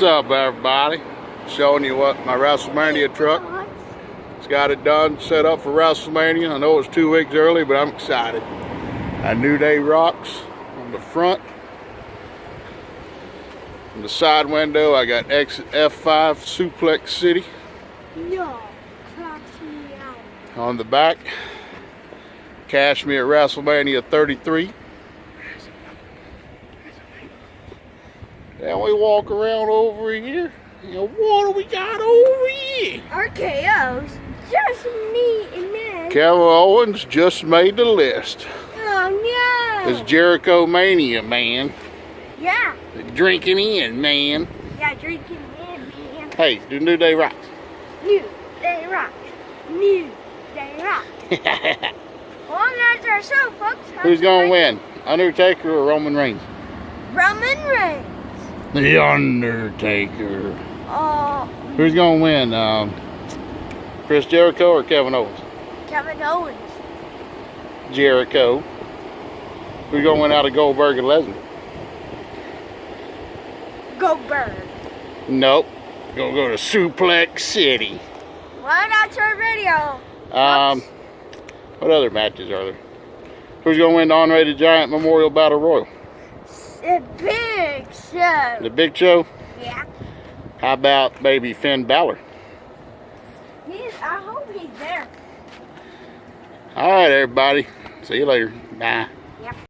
What's up, everybody? Showing you what my Wrestlemania truck. It's got it done, set up for Wrestlemania. I know it's 2 weeks early, but I'm excited. A New Day rocks on the front. In the side window, I got exit F5 Suplex City. No, cracks me out. On the back, Cash Me at WrestleMania 33. Then we walk around over here. You know, what do we got over here? RKO's just me and Ned. Kevin Owens just made the list. Oh no! It's Jericho Mania, man. Yeah. Drinking in, man. Yeah, drinking in, man. Hey, do New Day rocks. New Day rock. New Day rock. Well, that's our show, folks. Who's gonna win? Undertaker or Roman Reigns? Roman Reigns. The Undertaker. Oh, Who's gonna win? Chris Jericho or Kevin Owens? Kevin Owens. Jericho. Who's gonna win out of Goldberg and Lesnar? Goldberg. Nope. Gonna go to Suplex City. Well, that's our video. What other matches are there? Who's gonna win the Andre the Giant Memorial Battle Royal? The big show. The Big Show? Yeah. How about maybe Finn Balor? I hope he's there. All right, everybody. See you later. Bye.